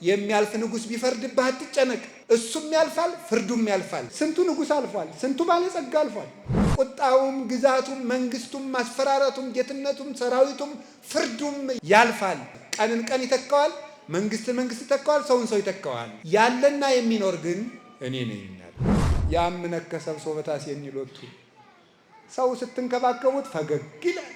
የሚያልፍ ንጉሥ ቢፈርድብህ አትጨነቅ፣ እሱም ያልፋል፣ ፍርዱም ያልፋል። ስንቱ ንጉሥ አልፏል፣ ስንቱ ባለጸጋ አልፏል። ቁጣውም፣ ግዛቱም፣ መንግስቱም፣ ማስፈራራቱም፣ ጌትነቱም፣ ሰራዊቱም፣ ፍርዱም ያልፋል። ቀንን ቀን ይተካዋል፣ መንግስትን መንግስት ይተካዋል፣ ሰውን ሰው ይተካዋል። ያለና የሚኖር ግን እኔ ነኝ ይላል። ያምነከ ሰብሶ በታሴኒ ሎቱ። ሰው ስትንከባከቡት ፈገግ ይላል፣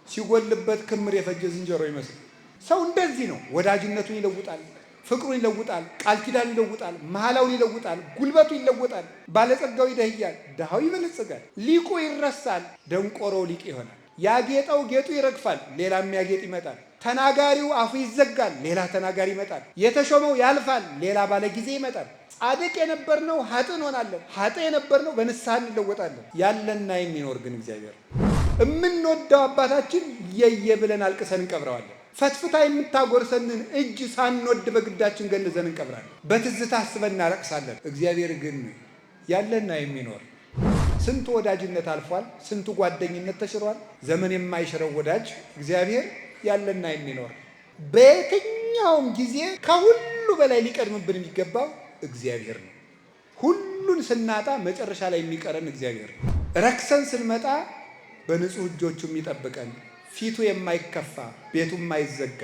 ሲጎልበት ክምር የፈጀ ዝንጀሮ ይመስል። ሰው እንደዚህ ነው። ወዳጅነቱን ይለውጣል፣ ፍቅሩን ይለውጣል፣ ቃል ኪዳን ይለውጣል፣ መሐላውን ይለውጣል፣ ጉልበቱ ይለውጣል። ባለጸጋው ይደህያል፣ ድሃው ይበለጽጋል። ሊቁ ይረሳል፣ ደንቆሮው ሊቅ ይሆናል። ያጌጠው ጌጡ ይረግፋል፣ ሌላ የሚያጌጥ ይመጣል። ተናጋሪው አፉ ይዘጋል፣ ሌላ ተናጋሪ ይመጣል። የተሾመው ያልፋል፣ ሌላ ባለ ጊዜ ይመጣል። ጻድቅ የነበርነው ኃጥእ እንሆናለን፣ ኃጥእ የነበርነው በንስሐ እንለወጣለን። ያለና የሚኖር ግን እግዚአብሔር። የምንወደው አባታችን የየ ብለን አልቅሰን እንቀብረዋለን። ፈትፍታ የምታጎርሰንን እጅ ሳንወድ በግዳችን ገንዘን እንቀብራለን። በትዝታ አስበን እናለቅሳለን። እግዚአብሔር ግን ያለና የሚኖር። ስንቱ ወዳጅነት አልፏል፣ ስንቱ ጓደኝነት ተሽሯል። ዘመን የማይሽረው ወዳጅ እግዚአብሔር ያለና የሚኖር። በየትኛውም ጊዜ ከሁሉ በላይ ሊቀድምብን የሚገባው እግዚአብሔር ነው። ሁሉን ስናጣ መጨረሻ ላይ የሚቀረን እግዚአብሔር ነው። ረክሰን ስንመጣ በንጹህ እጆቹ የሚጠብቀን፣ ፊቱ የማይከፋ ቤቱ የማይዘጋ፣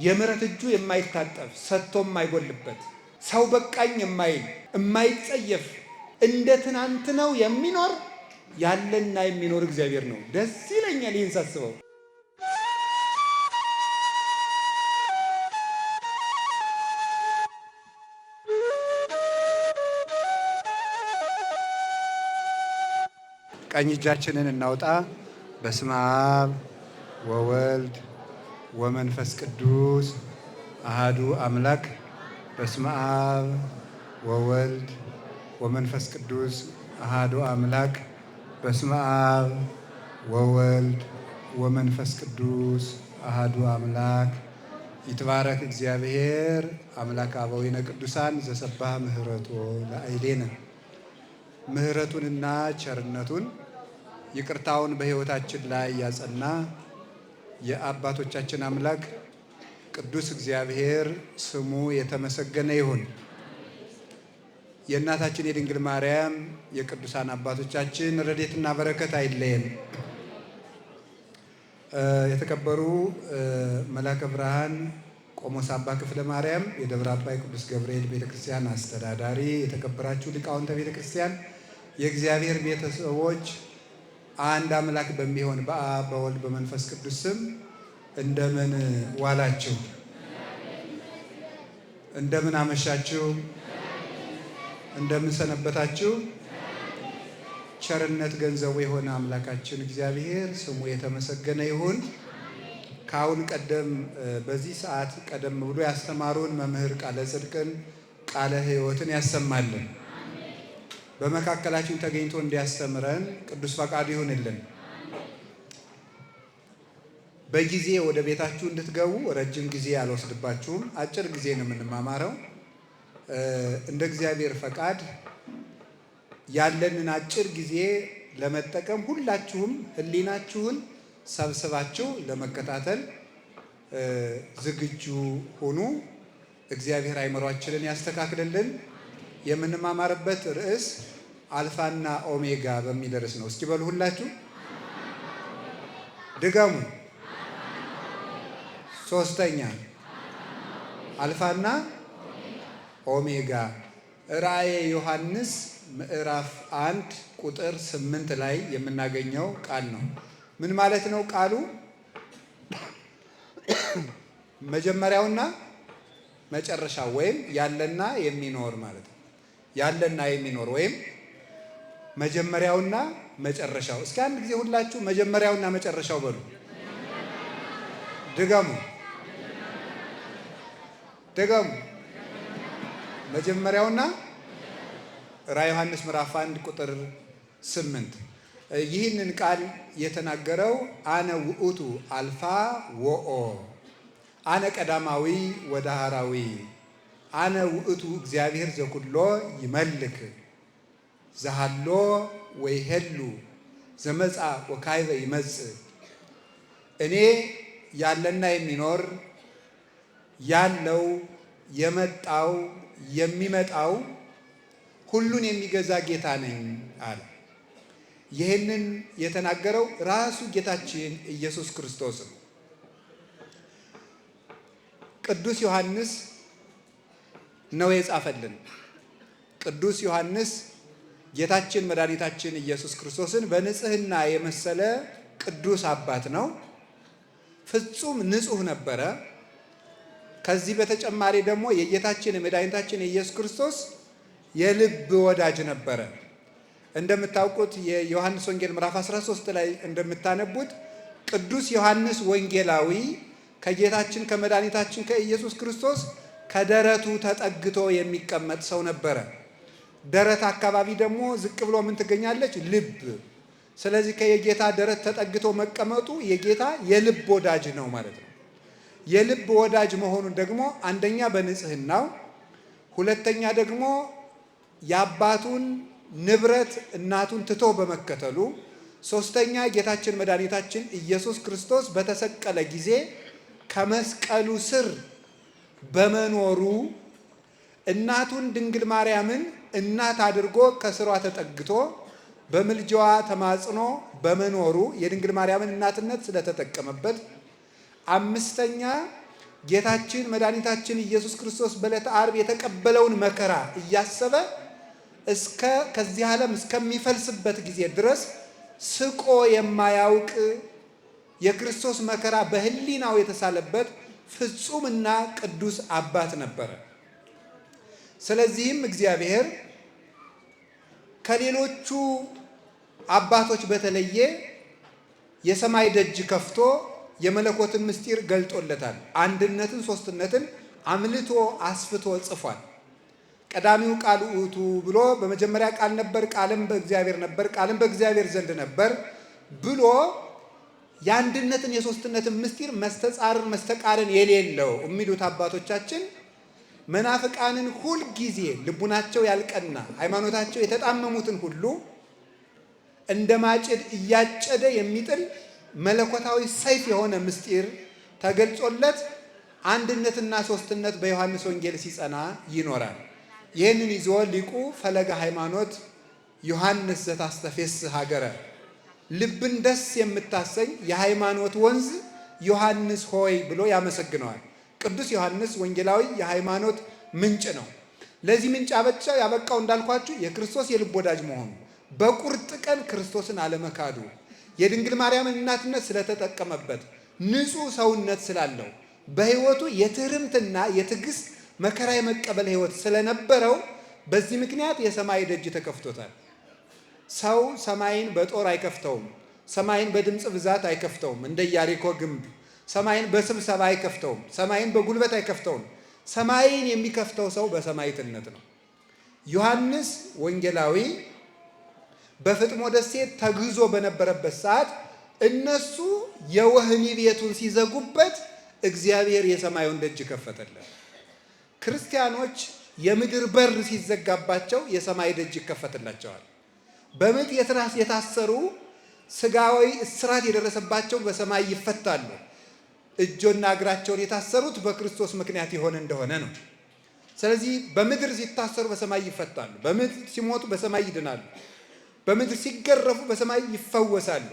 የምሕረት እጁ የማይታጠፍ ሰጥቶ የማይጎልበት፣ ሰው በቃኝ የማይል የማይጸየፍ፣ እንደ ትናንት ነው የሚኖር ያለና የሚኖር እግዚአብሔር ነው። ደስ ይለኛል ይህን ሳስበው። ቀኝ እጃችንን እናውጣ። በስመ አብ ወወልድ ወመንፈስ ቅዱስ አሃዱ አምላክ። በስመ አብ ወወልድ ወመንፈስ ቅዱስ አሃዱ አምላክ። በስመ አብ ወወልድ ወመንፈስ ቅዱስ አሃዱ አምላክ። ይትባረክ እግዚአብሔር አምላክ አበዊነ ቅዱሳን ዘሰባህ ምህረቶ ለአይሌነ። ምህረቱንና ቸርነቱን ይቅርታውን በሕይወታችን ላይ ያጸና የአባቶቻችን አምላክ ቅዱስ እግዚአብሔር ስሙ የተመሰገነ ይሁን። የእናታችን የድንግል ማርያም የቅዱሳን አባቶቻችን ረድኤትና በረከት አይለየን። የተከበሩ መላከ ብርሃን ቆሞስ አባ ክፍለ ማርያም የደብረ አባይ ቅዱስ ገብርኤል ቤተክርስቲያን አስተዳዳሪ፣ የተከበራችሁ ሊቃውንተ ቤተክርስቲያን፣ የእግዚአብሔር ቤተሰቦች፣ አንድ አምላክ በሚሆን በአብ በወልድ በመንፈስ ቅዱስ ስም እንደምን ዋላችሁ? እንደምን አመሻችሁ? እንደምን ሰነበታችሁ? ቸርነት ገንዘቡ የሆነ አምላካችን እግዚአብሔር ስሙ የተመሰገነ ይሁን። ከአሁን ቀደም በዚህ ሰዓት ቀደም ብሎ ያስተማሩን መምህር ቃለ ጽድቅን ቃለ ሕይወትን ያሰማልን። በመካከላችን ተገኝቶ እንዲያስተምረን ቅዱስ ፈቃዱ ይሁንልን። በጊዜ ወደ ቤታችሁ እንድትገቡ ረጅም ጊዜ አልወስድባችሁም። አጭር ጊዜ ነው የምንማማረው። እንደ እግዚአብሔር ፈቃድ ያለንን አጭር ጊዜ ለመጠቀም ሁላችሁም ሕሊናችሁን ሰብስባችሁ ለመከታተል ዝግጁ ሁኑ። እግዚአብሔር አእምሯችንን ያስተካክልልን። የምንማማርበት ርዕስ አልፋና ኦሜጋ በሚል ርዕስ ነው። እስኪ በሉ ሁላችሁ ድገሙ። ሶስተኛ አልፋና ኦሜጋ። ራእየ ዮሐንስ ምዕራፍ 1 ቁጥር 8 ላይ የምናገኘው ቃል ነው። ምን ማለት ነው ቃሉ? መጀመሪያውና መጨረሻው ወይም ያለና የሚኖር ማለት ነው። ያለና የሚኖር ወይም መጀመሪያውና መጨረሻው። እስኪ አንድ ጊዜ ሁላችሁ መጀመሪያውና መጨረሻው በሉ። ድገሙ ድገሙ። መጀመሪያውና ራዕየ ዮሐንስ ምዕራፍ 1 ቁጥር 8። ይህንን ቃል የተናገረው አነ ውእቱ አልፋ ወኦ፣ አነ ቀዳማዊ ወዳህራዊ፣ አነ ውእቱ እግዚአብሔር ዘኩሎ ይመልክ ዘሃሎ ወይሄሉ ዘመጻ ወካይበ ይመጽእ። እኔ ያለና የሚኖር ያለው የመጣው የሚመጣው ሁሉን የሚገዛ ጌታ ነኝ አለ። ይህንን የተናገረው ራሱ ጌታችን ኢየሱስ ክርስቶስ ነው። ቅዱስ ዮሐንስ ነው የጻፈልን። ቅዱስ ዮሐንስ ጌታችን መድኃኒታችን ኢየሱስ ክርስቶስን በንጽህና የመሰለ ቅዱስ አባት ነው። ፍጹም ንጹሕ ነበረ። ከዚህ በተጨማሪ ደግሞ የጌታችን የመድኃኒታችን የኢየሱስ ክርስቶስ የልብ ወዳጅ ነበረ። እንደምታውቁት የዮሐንስ ወንጌል ምዕራፍ 13 ላይ እንደምታነቡት ቅዱስ ዮሐንስ ወንጌላዊ ከጌታችን ከመድኃኒታችን ከኢየሱስ ክርስቶስ ከደረቱ ተጠግቶ የሚቀመጥ ሰው ነበረ። ደረት አካባቢ ደግሞ ዝቅ ብሎ ምን ትገኛለች? ልብ። ስለዚህ ከየጌታ ደረት ተጠግቶ መቀመጡ የጌታ የልብ ወዳጅ ነው ማለት ነው። የልብ ወዳጅ መሆኑን ደግሞ አንደኛ በንጽህናው፣ ሁለተኛ ደግሞ የአባቱን ንብረት እናቱን ትቶ በመከተሉ፣ ሶስተኛ ጌታችን መድኃኒታችን ኢየሱስ ክርስቶስ በተሰቀለ ጊዜ ከመስቀሉ ስር በመኖሩ እናቱን ድንግል ማርያምን እናት አድርጎ ከስሯ ተጠግቶ በምልጃዋ ተማጽኖ በመኖሩ የድንግል ማርያምን እናትነት ስለተጠቀመበት፣ አምስተኛ ጌታችን መድኃኒታችን ኢየሱስ ክርስቶስ በዕለተ ዓርብ የተቀበለውን መከራ እያሰበ ከዚህ ዓለም እስከሚፈልስበት ጊዜ ድረስ ስቆ የማያውቅ የክርስቶስ መከራ በሕሊናው የተሳለበት ፍጹምና ቅዱስ አባት ነበረ። ስለዚህም እግዚአብሔር ከሌሎቹ አባቶች በተለየ የሰማይ ደጅ ከፍቶ የመለኮትን ምስጢር ገልጦለታል። አንድነትን፣ ሶስትነትን አምልቶ አስፍቶ ጽፏል። ቀዳሚው ቃል ውእቱ ብሎ በመጀመሪያ ቃል ነበር፣ ቃልም በእግዚአብሔር ነበር፣ ቃልም በእግዚአብሔር ዘንድ ነበር ብሎ የአንድነትን የሶስትነትን ምስጢር መስተጻርን መስተቃርን የሌለው የሚሉት አባቶቻችን መናፍቃንን ሁል ጊዜ ልቡናቸው ያልቀና ሃይማኖታቸው የተጣመሙትን ሁሉ እንደ ማጭድ እያጨደ የሚጥል መለኮታዊ ሰይፍ የሆነ ምስጢር ተገልጾለት አንድነትና ሶስትነት በዮሐንስ ወንጌል ሲጸና ይኖራል። ይህንን ይዞ ሊቁ ፈለገ ሃይማኖት ዮሐንስ ዘታስተፌስ ሀገረ ልብን ደስ የምታሰኝ የሃይማኖት ወንዝ ዮሐንስ ሆይ ብሎ ያመሰግነዋል። ቅዱስ ዮሐንስ ወንጌላዊ የሃይማኖት ምንጭ ነው። ለዚህ ምንጭ ያበቃው እንዳልኳችሁ የክርስቶስ የልብ ወዳጅ መሆኑ፣ በቁርጥ ቀን ክርስቶስን አለመካዱ፣ የድንግል ማርያምን እናትነት ስለተጠቀመበት፣ ንጹሕ ሰውነት ስላለው፣ በሕይወቱ የትህርምትና የትዕግስት መከራ የመቀበል ሕይወት ስለነበረው በዚህ ምክንያት የሰማይ ደጅ ተከፍቶታል። ሰው ሰማይን በጦር አይከፍተውም። ሰማይን በድምፅ ብዛት አይከፍተውም። እንደ ኢያሪኮ ግንብ ሰማይን በስብሰባ አይከፍተውም። ሰማይን በጉልበት አይከፍተውም። ሰማይን የሚከፍተው ሰው በሰማዕትነት ነው። ዮሐንስ ወንጌላዊ በፍጥሞ ደሴት ተግዞ በነበረበት ሰዓት እነሱ የወህኒ ቤቱን ሲዘጉበት እግዚአብሔር የሰማዩን ደጅ ከፈተለት። ክርስቲያኖች የምድር በር ሲዘጋባቸው የሰማይ ደጅ ይከፈትላቸዋል። በምጥ የታሰሩ ስጋዊ እስራት የደረሰባቸው በሰማይ ይፈታሉ። እጆና እግራቸውን የታሰሩት በክርስቶስ ምክንያት የሆነ እንደሆነ ነው። ስለዚህ በምድር ሲታሰሩ በሰማይ ይፈታሉ። በምድር ሲሞቱ በሰማይ ይድናሉ። በምድር ሲገረፉ በሰማይ ይፈወሳሉ።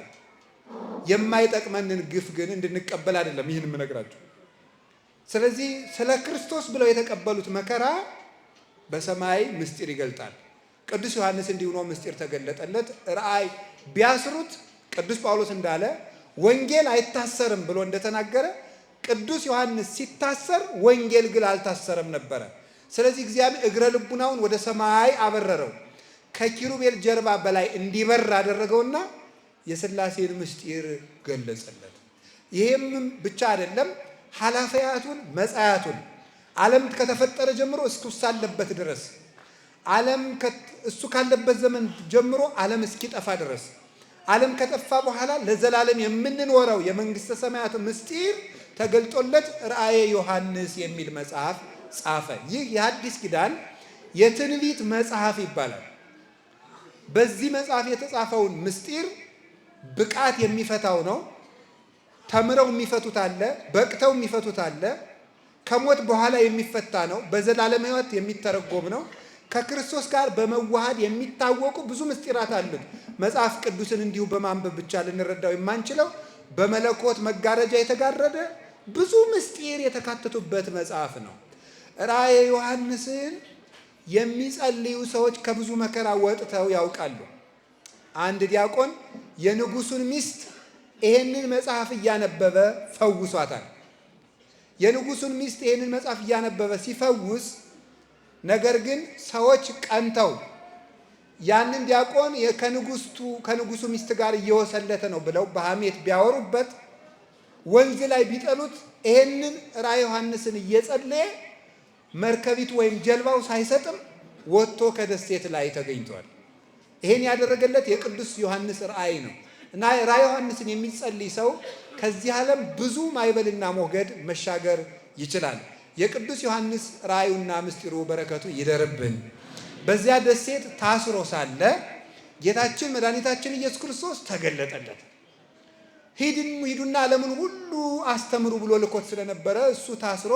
የማይጠቅመንን ግፍ ግን እንድንቀበል አይደለም ይህን የምነግራቸው። ስለዚህ ስለ ክርስቶስ ብለው የተቀበሉት መከራ በሰማይ ምስጢር ይገልጣል። ቅዱስ ዮሐንስ እንዲህ ሆኖ ምስጢር ተገለጠለት። ራእይ ቢያስሩት ቅዱስ ጳውሎስ እንዳለ ወንጌል አይታሰርም ብሎ እንደተናገረ ቅዱስ ዮሐንስ ሲታሰር ወንጌል ግን አልታሰረም ነበረ። ስለዚህ እግዚአብሔር እግረ ልቡናውን ወደ ሰማይ አበረረው፣ ከኪሩቤል ጀርባ በላይ እንዲበር አደረገውና የሥላሴን ምስጢር ገለጸለት። ይህም ብቻ አይደለም፣ ኃላፊያቱን መጻያቱን ዓለም ከተፈጠረ ጀምሮ እስካለበት ድረስ ዓለም እሱ ካለበት ዘመን ጀምሮ ዓለም እስኪጠፋ ድረስ ዓለም ከጠፋ በኋላ ለዘላለም የምንኖረው የመንግስተ ሰማያት ምስጢር ተገልጦለት ራእየ ዮሐንስ የሚል መጽሐፍ ጻፈ። ይህ የሐዲስ ኪዳን የትንቢት መጽሐፍ ይባላል። በዚህ መጽሐፍ የተጻፈውን ምስጢር ብቃት የሚፈታው ነው። ተምረው የሚፈቱት አለ፣ በቅተው የሚፈቱት አለ፣ ከሞት በኋላ የሚፈታ ነው። በዘላለም ሕይወት የሚተረጎም ነው። ከክርስቶስ ጋር በመዋሃድ የሚታወቁ ብዙ ምስጢራት አሉት። መጽሐፍ ቅዱስን እንዲሁ በማንበብ ብቻ ልንረዳው የማንችለው በመለኮት መጋረጃ የተጋረደ ብዙ ምስጢር የተካተቱበት መጽሐፍ ነው። ራእየ ዮሐንስን የሚጸልዩ ሰዎች ከብዙ መከራ ወጥተው ያውቃሉ። አንድ ዲያቆን የንጉሱን ሚስት ይሄንን መጽሐፍ እያነበበ ፈውሷታል። የንጉሱን ሚስት ይሄንን መጽሐፍ እያነበበ ሲፈውስ፣ ነገር ግን ሰዎች ቀንተው ያንን ዲያቆን ከንጉሱ ሚስት ጋር እየወሰለተ ነው ብለው በሐሜት ቢያወሩበት ወንዝ ላይ ቢጠሉት ይሄንን ራእየ ዮሐንስን እየጸለየ መርከቢቱ ወይም ጀልባው ሳይሰጥም ወጥቶ ከደሴት ላይ ተገኝቷል። ይሄን ያደረገለት የቅዱስ ዮሐንስ ራእይ ነው እና ራእየ ዮሐንስን የሚጸልይ ሰው ከዚህ ዓለም ብዙ ማይበልና ሞገድ መሻገር ይችላል። የቅዱስ ዮሐንስ ራእዩና ምስጢሩ በረከቱ ይደርብን። በዚያ ደሴት ታስሮ ሳለ ጌታችን መድኃኒታችን ኢየሱስ ክርስቶስ ተገለጠለት። ሂዱና ዓለምን ሁሉ አስተምሩ ብሎ ልኮት ስለነበረ እሱ ታስሮ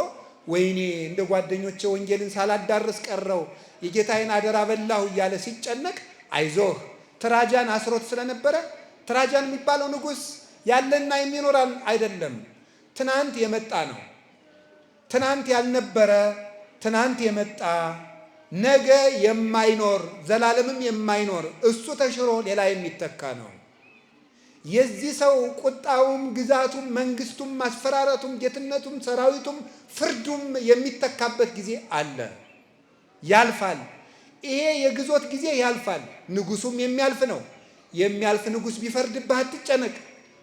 ወይኔ እንደ ጓደኞቼ ወንጌልን ሳላዳርስ ቀረው የጌታዬን አደራ በላሁ እያለ ሲጨነቅ፣ አይዞህ ትራጃን አስሮት ስለነበረ ትራጃን የሚባለው ንጉሥ ያለና የሚኖር አይደለም፣ ትናንት የመጣ ነው። ትናንት ያልነበረ ትናንት የመጣ ነገ የማይኖር ዘላለምም የማይኖር እሱ ተሽሮ ሌላ የሚተካ ነው። የዚህ ሰው ቁጣውም ግዛቱም መንግስቱም ማስፈራረቱም ጌትነቱም ሰራዊቱም ፍርዱም የሚተካበት ጊዜ አለ። ያልፋል። ይሄ የግዞት ጊዜ ያልፋል። ንጉሱም የሚያልፍ ነው። የሚያልፍ ንጉስ ቢፈርድብህ አትጨነቅ።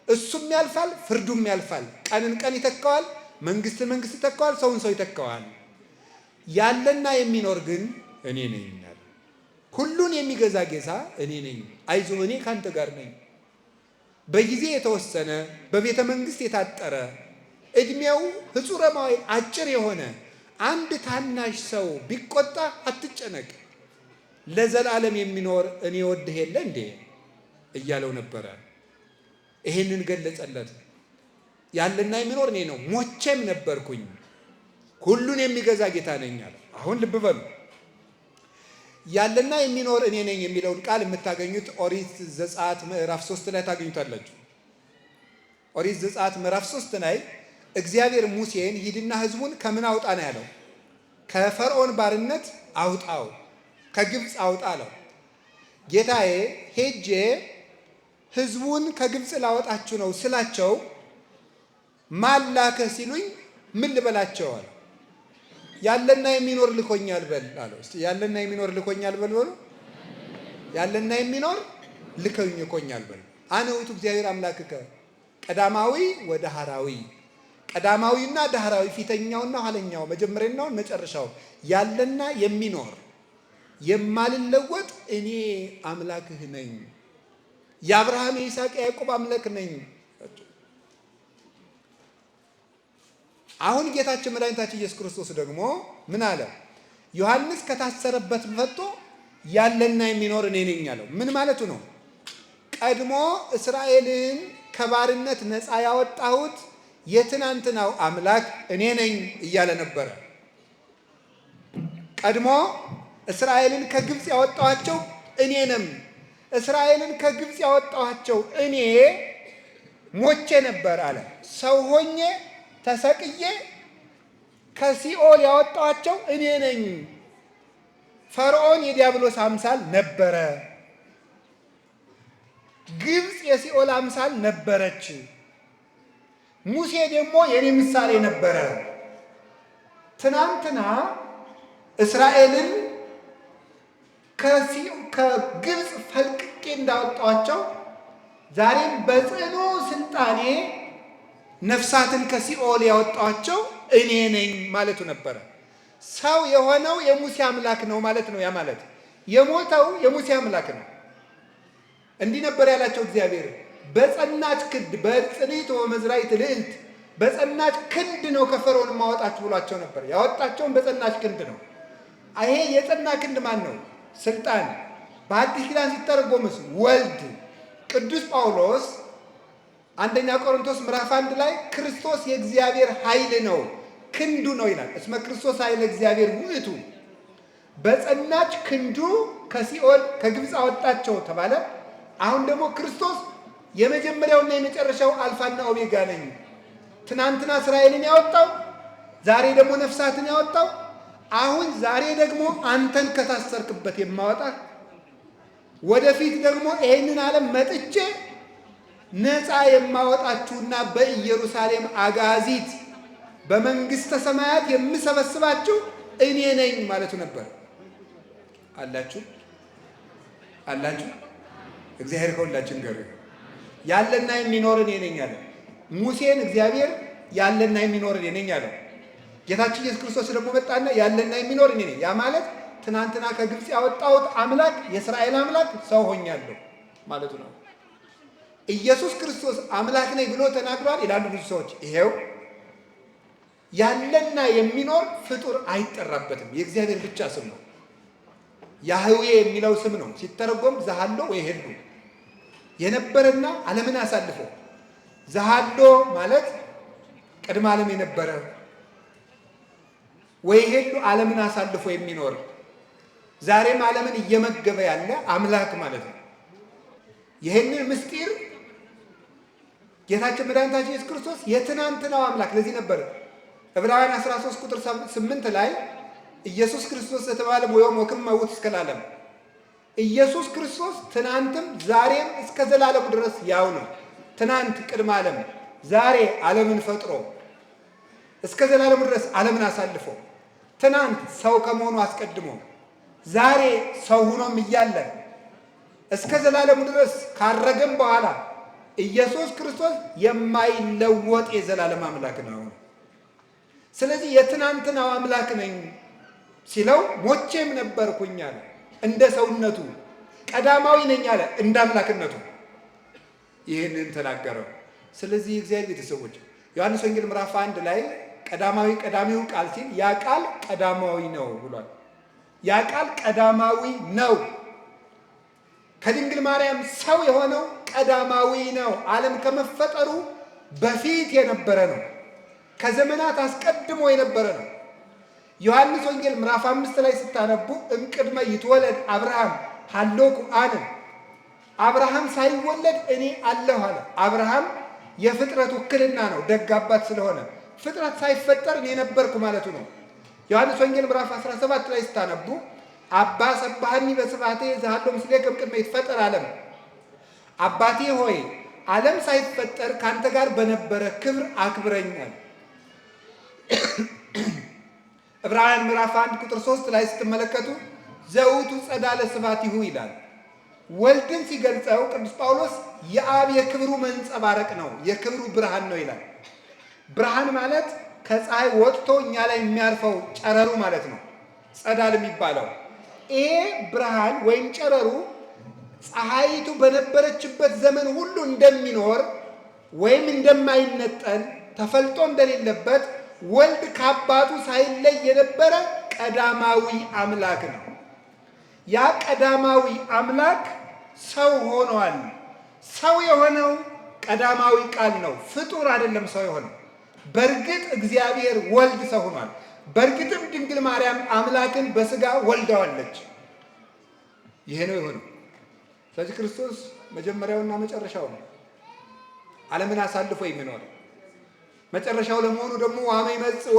እሱም ያልፋል፣ ፍርዱም ያልፋል። ቀንን ቀን ይተካዋል፣ መንግስትን መንግስት ይተካዋል፣ ሰውን ሰው ይተካዋል። ያለና የሚኖር ግን እኔ ነኝ ይላል። ሁሉን የሚገዛ ጌታ እኔ ነኝ፣ አይዞህ እኔ ካንተ ጋር ነኝ። በጊዜ የተወሰነ በቤተ መንግስት የታጠረ እድሜው ህጹረ መዋዕል አጭር የሆነ አንድ ታናሽ ሰው ቢቆጣ አትጨነቅ፣ ለዘላለም የሚኖር እኔ ወድህ የለ እንዴ እያለው ነበረ። ይሄንን ገለጸለት። ያለና የሚኖር እኔ ነው፣ ሞቼም ነበርኩኝ፣ ሁሉን የሚገዛ ጌታ ነኝ አለ። አሁን ልብ በሉ። ያለና የሚኖር እኔ ነኝ የሚለውን ቃል የምታገኙት ኦሪት ዘጸአት ምዕራፍ 3 ላይ ታገኙታላችሁ። ኦሪት ዘጸአት ምዕራፍ 3 ላይ እግዚአብሔር ሙሴን ሂድና ህዝቡን ከምን አውጣ ነው ያለው? ከፈርዖን ባርነት አውጣው፣ ከግብፅ አውጣ አለው። ጌታዬ ሄጄ ህዝቡን ከግብፅ ላወጣችሁ ነው ስላቸው ማላከ ሲሉኝ ምን ልበላቸው አለ። ያለና የሚኖር ልኮኛል በል አለው። እስቲ ያለና የሚኖር ልኮኛል በል በሉ። ያለና የሚኖር ልኮኛል በል። አነ ውእቱ እግዚአብሔር አምላክከ ቀዳማዊ ወዳህራዊ። ቀዳማዊና ዳህራዊ፣ ፊተኛውና ኋለኛው፣ መጀመሪያውና መጨረሻው ያለና የሚኖር የማልለወጥ እኔ አምላክህ ነኝ። የአብርሃም የይስሐቅ የያዕቆብ አምላክ ነኝ። አሁን ጌታችን መድኃኒታችን ኢየሱስ ክርስቶስ ደግሞ ምን አለ? ዮሐንስ ከታሰረበት ፈቶ ያለና የሚኖር እኔ ነኝ አለው። ምን ማለቱ ነው? ቀድሞ እስራኤልን ከባርነት ነፃ ያወጣሁት የትናንትናው አምላክ እኔ ነኝ እያለ ነበረ። ቀድሞ እስራኤልን ከግብፅ ያወጣኋቸው እኔ ነኝ። እስራኤልን ከግብፅ ያወጣኋቸው እኔ ሞቼ ነበር አለ። ሰው ሆኜ ተሰቅዬ ከሲኦል ያወጣኋቸው እኔ ነኝ። ፈርዖን የዲያብሎስ አምሳል ነበረ። ግብፅ የሲኦል አምሳል ነበረች። ሙሴ ደግሞ የኔ ምሳሌ ነበረ። ትናንትና እስራኤልን ከግብፅ ፈልቅቄ እንዳወጣኋቸው ዛሬም በጽኑ ስልጣኔ ነፍሳትን ከሲኦል ያወጣኋቸው እኔ ነኝ ማለቱ ነበረ። ሰው የሆነው የሙሴ አምላክ ነው ማለት ነው። ያ ማለት የሞተው የሙሴ አምላክ ነው። እንዲህ ነበር ያላቸው እግዚአብሔር፣ በጸናች ክንድ በጽኒት ወመዝራዕት ልዕልት፣ በጸናች ክንድ ነው ከፈርዖን ማወጣችሁ ብሏቸው ነበር። ያወጣቸውን በጸናች ክንድ ነው። ይሄ የጸና ክንድ ማን ነው? ስልጣን። በአዲስ ኪዳን ሲተረጎምስ ወልድ። ቅዱስ ጳውሎስ አንደኛ ቆሮንቶስ ምዕራፍ 1 ላይ ክርስቶስ የእግዚአብሔር ኃይል ነው፣ ክንዱ ነው ይላል። እስመ ክርስቶስ ኃይለ እግዚአብሔር ውእቱ፣ በጸናች ክንዱ ከሲኦል ከግብፅ አወጣቸው ተባለ። አሁን ደግሞ ክርስቶስ የመጀመሪያውና የመጨረሻው አልፋና ኦሜጋ ነኝ። ትናንትና እስራኤልን ያወጣው፣ ዛሬ ደግሞ ነፍሳትን ያወጣው፣ አሁን ዛሬ ደግሞ አንተን ከታሰርክበት የማወጣ፣ ወደፊት ደግሞ ይሄንን ዓለም መጥቼ ነፃ የማወጣችሁና በኢየሩሳሌም አጋዚት በመንግስተ ሰማያት የምሰበስባችሁ እኔ ነኝ ማለቱ ነበር። አላችሁ እግዚአብሔር ከሁላችን ጋር ያለና የሚኖር እኔ ነኝ አለ። ሙሴን እግዚአብሔር ያለና የሚኖር እኔ ነኝ አለ። ጌታችን ኢየሱስ ክርስቶስ ደግሞ መጣና ያለና የሚኖር እኔ ነኝ። ያ ማለት ትናንትና ከግብፅ ያወጣሁት አምላክ የእስራኤል አምላክ ሰው ሆኛለሁ ማለቱ ነው። ኢየሱስ ክርስቶስ አምላክ ነኝ ብሎ ተናግሯል ይላሉ ብዙ ሰዎች። ይሄው ያለና የሚኖር ፍጡር አይጠራበትም፣ የእግዚአብሔር ብቻ ስም ነው። ያህዌ የሚለው ስም ነው። ሲተረጎም ዘሃሎ ወይ ሄሉ፣ የነበረና ዓለምን አሳልፎ። ዘሃሎ ማለት ቅድመ ዓለም የነበረ፣ ወይ ሄሉ ዓለምን አሳልፎ የሚኖር፣ ዛሬም ዓለምን እየመገበ ያለ አምላክ ማለት ነው። ይህንን ምስጢር ጌታችን መድኃኒታችን ኢየሱስ ክርስቶስ የትናንትናው አምላክ ለዚህ ነበር ዕብራውያን 13 ቁጥር 8 ላይ ኢየሱስ ክርስቶስ የተባለ ወይም ወክም መውት እስከ ለዓለም። ኢየሱስ ክርስቶስ ትናንትም ዛሬም እስከ ዘላለሙ ድረስ ያው ነው። ትናንት ቅድመ ዓለም፣ ዛሬ ዓለምን ፈጥሮ እስከ ዘላለሙ ድረስ ዓለምን አሳልፎ፣ ትናንት ሰው ከመሆኑ አስቀድሞ ዛሬ ሰው ሆኖም እያለ እስከ ዘላለሙ ድረስ ካረገም በኋላ ኢየሱስ ክርስቶስ የማይለወጥ የዘላለም አምላክ ነው። ስለዚህ የትናንትናው አምላክ ነኝ ሲለው ሞቼም ነበርኩኝ አለ እንደ ሰውነቱ፣ ቀዳማዊ ነኝ አለ እንደ አምላክነቱ። ይህንን ተናገረው። ስለዚህ የእግዚአብሔር ቤተሰቦች ዮሐንስ ወንጌል ምዕራፍ 1 ላይ ቀዳሚው ቃል ሲል ያ ቃል ቀዳማዊ ነው ብሏል። ያ ቃል ቀዳማዊ ነው። ከድንግል ማርያም ሰው የሆነው ቀዳማዊ ነው። ዓለም ከመፈጠሩ በፊት የነበረ ነው። ከዘመናት አስቀድሞ የነበረ ነው። ዮሐንስ ወንጌል ምዕራፍ 5 ላይ ስታነቡ እምቅድመ ይትወለድ አብርሃም ሀሎኩ አነ፣ አብርሃም ሳይወለድ እኔ አለሁ አለ። አብርሃም የፍጥረት ውክልና ነው፣ ደግ አባት ስለሆነ ፍጥረት ሳይፈጠር እኔ ነበርኩ ማለቱ ነው። ዮሐንስ ወንጌል ምዕራፍ 17 ላይ ስታነቡ አባ ሰባህኒ በስብሐቴ ዘሃሎ ምስሌከ እምቅድመ ይትፈጠር ዓለም፣ አባቴ ሆይ ዓለም ሳይፈጠር ካንተ ጋር በነበረ ክብር አክብረኛል። ዕብራውያን ምዕራፍ 1 ቁጥር 3 ላይ ስትመለከቱ ዘውቱ ጸዳለ ስብሐቲሁ ይላል። ወልድን ሲገልጸው ቅዱስ ጳውሎስ የአብ የክብሩ መንጸባረቅ ነው፣ የክብሩ ብርሃን ነው ይላል። ብርሃን ማለት ከፀሐይ ወጥቶ እኛ ላይ የሚያርፈው ጨረሩ ማለት ነው፣ ጸዳል የሚባለው። ይሄ ብርሃን ወይም ጨረሩ ፀሐይቱ በነበረችበት ዘመን ሁሉ እንደሚኖር ወይም እንደማይነጠል ተፈልጦ እንደሌለበት ወልድ ከአባቱ ሳይለይ የነበረ ቀዳማዊ አምላክ ነው። ያ ቀዳማዊ አምላክ ሰው ሆኗል። ሰው የሆነው ቀዳማዊ ቃል ነው፣ ፍጡር አይደለም ሰው የሆነው። በእርግጥ እግዚአብሔር ወልድ ሰው ሆኗል። በእርግጥም ድንግል ማርያም አምላክን በስጋ ወልደዋለች። ይሄ ነው የሆነው። ስለዚህ ክርስቶስ መጀመሪያውና መጨረሻው ነው፣ ዓለምን አሳልፎ የሚኖር መጨረሻው ለመሆኑ ደግሞ ዋመ ይመጽእ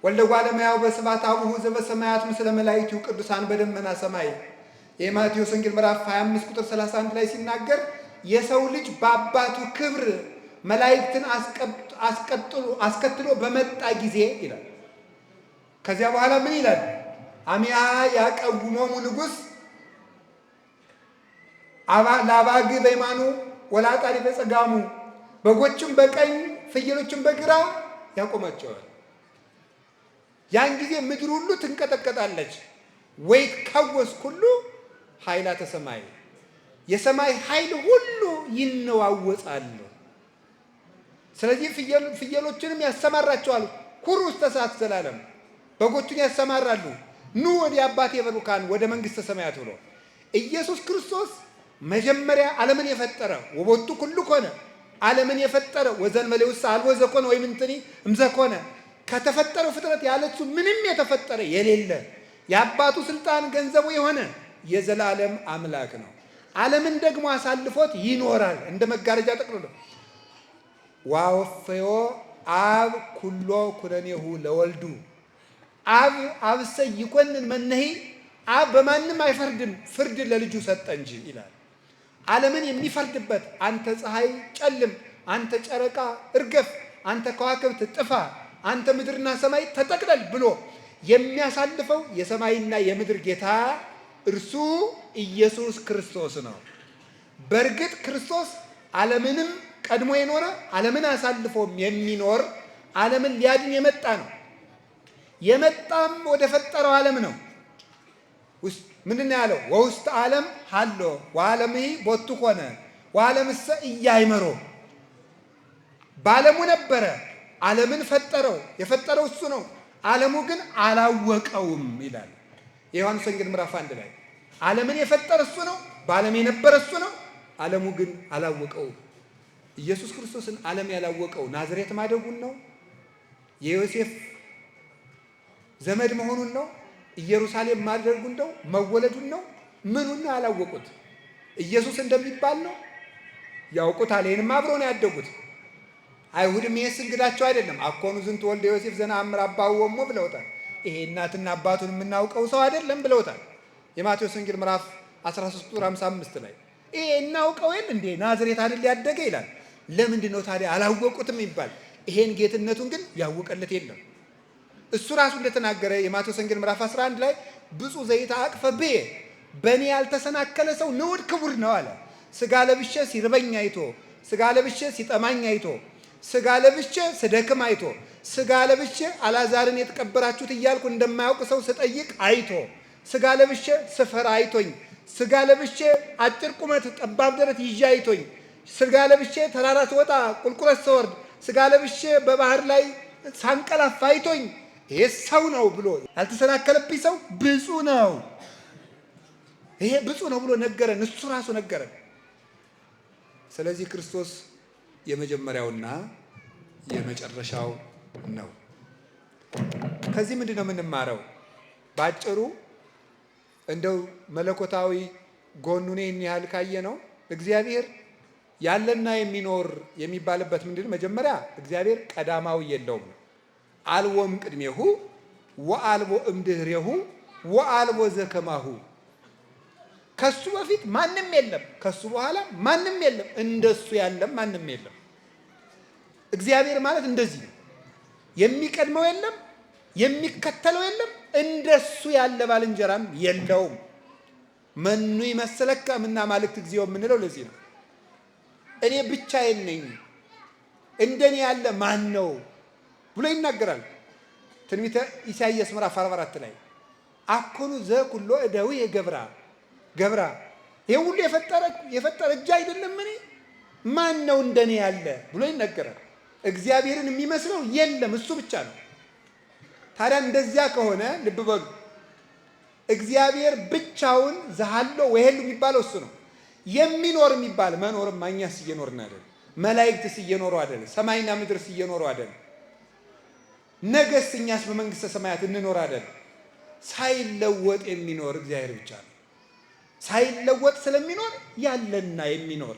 ወልደ እጓለ እመሕያው በስብሐት አቡሁ ዘበሰማያት ምስለ መላእክቱ ቅዱሳን በደመና ሰማይ። የማቴዎስ ወንጌል ምዕራፍ 25 ቁጥር 31 ላይ ሲናገር የሰው ልጅ በአባቱ ክብር መላእክትን አስከትሎ በመጣ ጊዜ ይላል። ከዚያ በኋላ ምን ይላል? አሚያ ያቀውሞሙ ንጉሥ ለአባግ በየማኑ ወለአጣሪ በጸጋሙ፣ በጎችም በቀኝ ፍየሎችም በግራ ያቆማቸዋል። ያን ጊዜ ምድር ሁሉ ትንቀጠቀጣለች። ወይትከወስ ኩሉ ኃይላተ ሰማይ፣ የሰማይ ኃይል ሁሉ ይነዋወጻል። ስለዚህ ፍየሎችንም ያሰማራቸዋል። ኩሩ ውስተ እሳት ዘላለም፣ በጎቹን ያሰማራሉ። ኑ ወደ አባቴ በሩካን ወደ መንግሥተ ሰማያት ብሎ ኢየሱስ ክርስቶስ መጀመሪያ ዓለምን የፈጠረ ወቦቱ ኩሉ ኮነ፣ ዓለምን የፈጠረ ወዘእንበሌውሰ አልቦ ዘኮነ ወይምንትኒ እምዘኮነ ከተፈጠረው ፍጥረት ያለሱ ምንም የተፈጠረ የሌለ የአባቱ ስልጣን ገንዘቡ የሆነ የዘላለም አምላክ ነው። ዓለምን ደግሞ አሳልፎት ይኖራል። እንደ መጋረጃ ጠቅልሎ ዋወፈዮ አብ ኩሎ ኩነኔሁ ለወልዱ አብ አብሰ ይኮንን መነሂ አብ በማንም አይፈርድም፣ ፍርድ ለልጁ ሰጠ እንጂ ይላል። ዓለምን የሚፈርድበት አንተ ፀሐይ ጨልም፣ አንተ ጨረቃ እርገፍ፣ አንተ ከዋክብት ጥፋ፣ አንተ ምድርና ሰማይ ተጠቅለል ብሎ የሚያሳልፈው የሰማይና የምድር ጌታ እርሱ ኢየሱስ ክርስቶስ ነው። በእርግጥ ክርስቶስ ዓለምንም ቀድሞ የኖረ ዓለምን አሳልፎም የሚኖር ዓለምን ሊያድን የመጣ ነው። የመጣም ወደ ፈጠረው ዓለም ነው። ምንድን ያለው? ወውስተ ዓለም ሀሎ ወዓለምሂ ቦቱ ኮነ ወዓለምሰ ኢያእመሮ። በዓለሙ ነበረ፣ ዓለምን ፈጠረው። የፈጠረው እሱ ነው፣ ዓለሙ ግን አላወቀውም ይላል የዮሐንስ ወንጌል ምዕራፍ 1 ላይ። ዓለምን የፈጠረ እሱ ነው፣ በዓለም የነበረ እሱ ነው፣ ዓለሙ ግን አላወቀውም። ኢየሱስ ክርስቶስን ዓለም ያላወቀው ናዝሬት ማደጉን ነው፣ የዮሴፍ ዘመድ መሆኑን ነው፣ ኢየሩሳሌም ማደጉን ነው፣ መወለዱን ነው። ምኑን ነው ያላወቁት? ኢየሱስ እንደሚባል ነው ያውቁታል። ይሄንም አብረው ነው ያደጉት። አይሁድም ይሄስ እንግዳቸው አይደለም። አኮኑ ዝንቱ ወልደ ዮሴፍ ዘነአምር አባሁ ወእሞ ብለውታል። ይሄ እናትና አባቱን የምናውቀው ሰው አይደለም ብለውታል። የማቴዎስ ወንጌል ምዕራፍ 13 ቁጥር 55 ላይ ይሄ እናውቀው የለ እንዴ ናዝሬት አይደል ያደገ ይላል። ለምንድን ነው ታዲያ አላወቁትም ይባል? ይሄን ጌትነቱን ግን ያወቀለት የለም። እሱ ራሱ እንደተናገረ የማቴዎስ ወንጌል ምዕራፍ 11 ላይ ብፁዕ ዘይተአቅፈ ብየ፣ በእኔ ያልተሰናከለ ሰው ንዑድ ክቡር ነው አለ። ስጋ ለብሼ ሲርበኝ አይቶ፣ ስጋ ለብሼ ሲጠማኝ አይቶ፣ ስጋ ለብሼ ስደክም አይቶ፣ ስጋ ለብሼ አልዓዛርን የተቀበራችሁት እያልኩ እንደማያውቅ ሰው ስጠይቅ አይቶ፣ ስጋ ለብሼ ስፈራ አይቶኝ፣ ስጋ ለብሼ አጭር ቁመት ጠባብ ደረት ይዤ አይቶኝ፣ ስጋ ለብሼ ተራራ ስወጣ ቁልቁለት ስወርድ፣ ስጋ ለብሼ በባህር ላይ ሳንቀላፋ አይቶኝ ይሄ ሰው ነው ብሎ ያልተሰናከለብኝ ሰው ብፁዕ ነው። ይሄ ብፁዕ ነው ብሎ ነገረን፣ እሱ ራሱ ነገረን። ስለዚህ ክርስቶስ የመጀመሪያውና የመጨረሻው ነው። ከዚህ ምንድን ነው የምንማረው? በአጭሩ እንደው መለኮታዊ ጎኑን ይህን ያህል ካየ ነው እግዚአብሔር ያለና የሚኖር የሚባልበት ምንድን ነው? መጀመሪያ እግዚአብሔር ቀዳማዊ የለውም ነው። አልቦም ቅድሜሁ ወአልቦ እምድህሬሁ ወአልቦ ዘከማሁ። ከሱ በፊት ማንም የለም፣ ከሱ በኋላ ማንም የለም፣ እንደሱ ያለም ማንም የለም። እግዚአብሔር ማለት እንደዚህ ነው። የሚቀድመው የለም፣ የሚከተለው የለም፣ እንደሱ ያለ ባልንጀራም የለውም። መኑ ይመሰለከ እምነ አማልክት እግዚኦ የምንለው ለዚህ ነው። እኔ ብቻዬን ነኝ፣ እንደኔ ያለ ማን ነው ብሎ ይናገራል። ትንቢተ ኢሳይያስ ምዕራፍ 44 ላይ አኮኑ ዘኩሎ እደዊ ገብራ ይሄ ሁሉ የፈጠረ እጅ አይደለም እኔ ማን ነው እንደኔ ያለ ብሎ ይናገራል። እግዚአብሔርን የሚመስለው የለም፣ እሱ ብቻ ነው። ታዲያ እንደዚያ ከሆነ ልብ በሉ፣ እግዚአብሔር ብቻውን ዘሃሎ ወሄሉ የሚባለው እሱ ነው። የሚኖር የሚባል መኖርም እኛስ እየኖርን አይደል? መላእክትስ እየኖሩ አይደል? ሰማይና ምድርስ እየኖሩ አይደል? ነገስ እኛስ በመንግስተ ሰማያት እንኖር አይደል? ሳይለወጥ የሚኖር እግዚአብሔር ብቻ ነው። ሳይለወጥ ስለሚኖር ያለና የሚኖር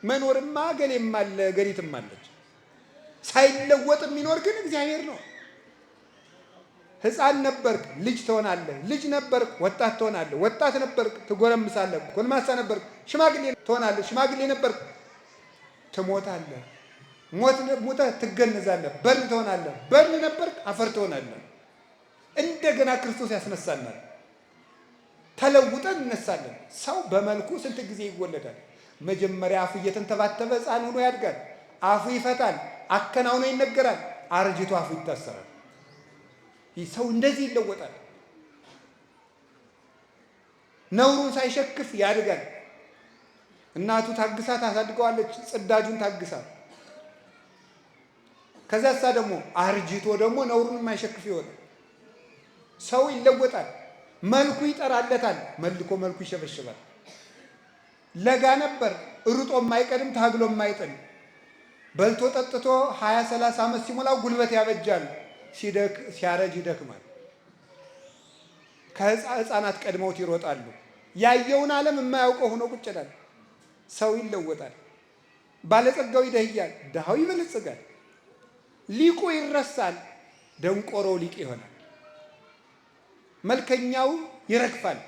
መኖርማ ገሌም አለ ገሊትም አለች። ሳይለወጥ የሚኖር ግን እግዚአብሔር ነው። ሕፃን ነበርክ ልጅ ትሆናለህ፣ ልጅ ነበርክ ወጣት ትሆናለህ፣ ወጣት ነበርክ ትጎለምሳለህ፣ ጎልማሳ ነበርክ ሽማግሌ ትሆናለህ፣ ሽማግሌ ነበርክ ትሞታለህ፣ ሞተህ ትገነዛለህ፣ በርን ትሆናለህ፣ በርን ነበርክ አፈር ትሆናለህ። እንደገና ክርስቶስ ያስነሳናል፣ ተለውጠን እነሳለን። ሰው በመልኩ ስንት ጊዜ ይወለዳል? መጀመሪያ አፉ እየተንተባተበ ሕፃን ሆኖ ያድጋል፣ አፉ ይፈታል፣ አከናውኖ ይነገራል፣ አርጅቶ አፉ ይታሰራል። ይህ ሰው እንደዚህ ይለወጣል። ነውሩን ሳይሸክፍ ያድጋል። እናቱ ታግሳ ታሳድገዋለች፣ ጽዳጁን ታግሳ። ከዚያሳ ደግሞ አርጅቶ ደግሞ ነውሩን የማይሸክፍ ይሆናል። ሰው ይለወጣል። መልኩ ይጠራለታል፣ መልኩ ይሸበሽባል። ለጋ ነበር ሩጦ የማይቀድም ታግሎ የማይጥል በልቶ ጠጥቶ 20-30 ዓመት ሲሞላው ጉልበት ያበጃል፣ ሲያረጅ ይደክማል። ከህፃናት ቀድመውት ይሮጣሉ። ያየውን ዓለም የማያውቀው ሆኖ ቁጭ ይላል። ሰው ይለወጣል። ባለጸጋው ይደህያል፣ ድሃው ይበለጽጋል። ሊቁ ይረሳል፣ ደንቆሮው ሊቅ ይሆናል። መልከኛው ይረግፋል፣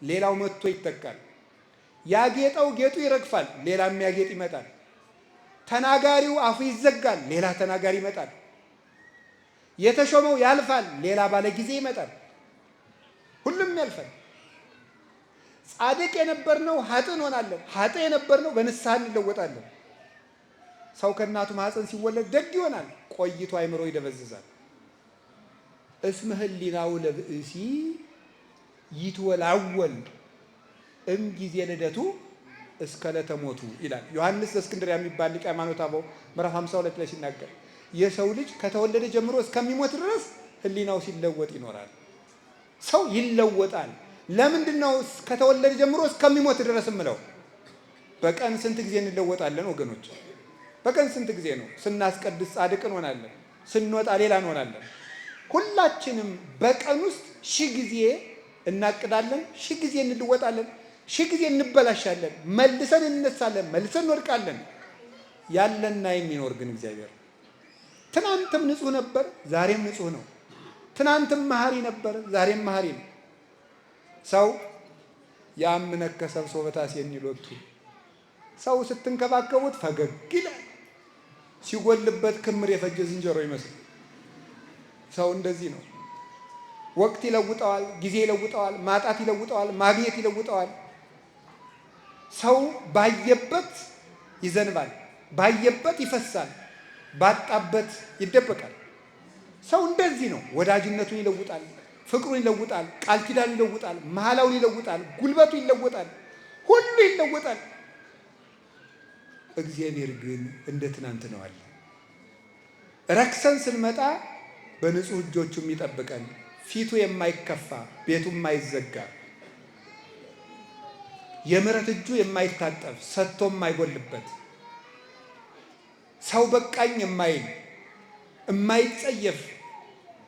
ሌላው መጥቶ ይተካል። ያጌጠው ጌጡ ይረግፋል፣ ሌላ የሚያጌጥ ይመጣል። ተናጋሪው አፉ ይዘጋል፣ ሌላ ተናጋሪ ይመጣል። የተሾመው ያልፋል፣ ሌላ ባለ ጊዜ ይመጣል። ሁሉም ያልፋል። ጻድቅ የነበርነው ኃጥእ እንሆናለን፣ ኃጥእ የነበርነው በንስሐ እንለወጣለን። ሰው ከእናቱ ማህፀን ሲወለድ ደግ ይሆናል፣ ቆይቶ አይምሮ ይደበዝዛል። እስመ ህሊናው ለብእሲ ይትወላወል እምጊዜ ልደቱ እስከ ዕለተ ሞቱ ይላል ዮሐንስ ዘእስክንድርያ የሚባል ሊቀ ሃይማኖት አበው ምዕራፍ 52 ላይ ሲናገር የሰው ልጅ ከተወለደ ጀምሮ እስከሚሞት ድረስ ህሊናው ሲለወጥ ይኖራል። ሰው ይለወጣል። ለምንድን ነው ከተወለደ ጀምሮ እስከሚሞት ድረስ የምለው? በቀን ስንት ጊዜ እንለወጣለን ወገኖች? በቀን ስንት ጊዜ ነው? ስናስቀድስ ጻድቅ እንሆናለን፣ ስንወጣ ሌላ እንሆናለን። ሁላችንም በቀን ውስጥ 1000 ጊዜ እናቅዳለን፣ 1000 ጊዜ እንለወጣለን፣ 1000 ጊዜ እንበላሻለን፣ መልሰን እንነሳለን፣ መልሰን እንወድቃለን። ያለና የሚኖር ግን እግዚአብሔር ትናንትም ንጹህ ነበር፣ ዛሬም ንጹህ ነው። ትናንትም መሐሪ ነበር፣ ዛሬም መሐሪ ነው። ሰው ያምነከ ሰብሶ በታሴኒ ሎቱ ሰው ስትንከባከቡት ፈገግ ይላል፣ ሲጎልበት ክምር የፈጀ ዝንጀሮ ይመስል። ሰው እንደዚህ ነው። ወቅት ይለውጠዋል፣ ጊዜ ይለውጠዋል፣ ማጣት ይለውጠዋል፣ ማግኘት ይለውጠዋል። ሰው ባየበት ይዘንባል፣ ባየበት ይፈሳል፣ ባጣበት ይደበቃል። ሰው እንደዚህ ነው። ወዳጅነቱን ይለውጣል፣ ፍቅሩን ይለውጣል፣ ቃል ኪዳን ይለውጣል፣ መሐላውን ይለውጣል፣ ጉልበቱ ይለውጣል፣ ሁሉ ይለውጣል። እግዚአብሔር ግን እንደ ትናንት ነው አለ። ረክሰን ስንመጣ በንጹህ እጆቹ የሚጠብቀን፣ ፊቱ የማይከፋ ቤቱ የማይዘጋ፣ የምሕረት እጁ የማይታጠፍ ሰጥቶ የማይጎልበት፣ ሰው በቃኝ የማይል የማይጸየፍ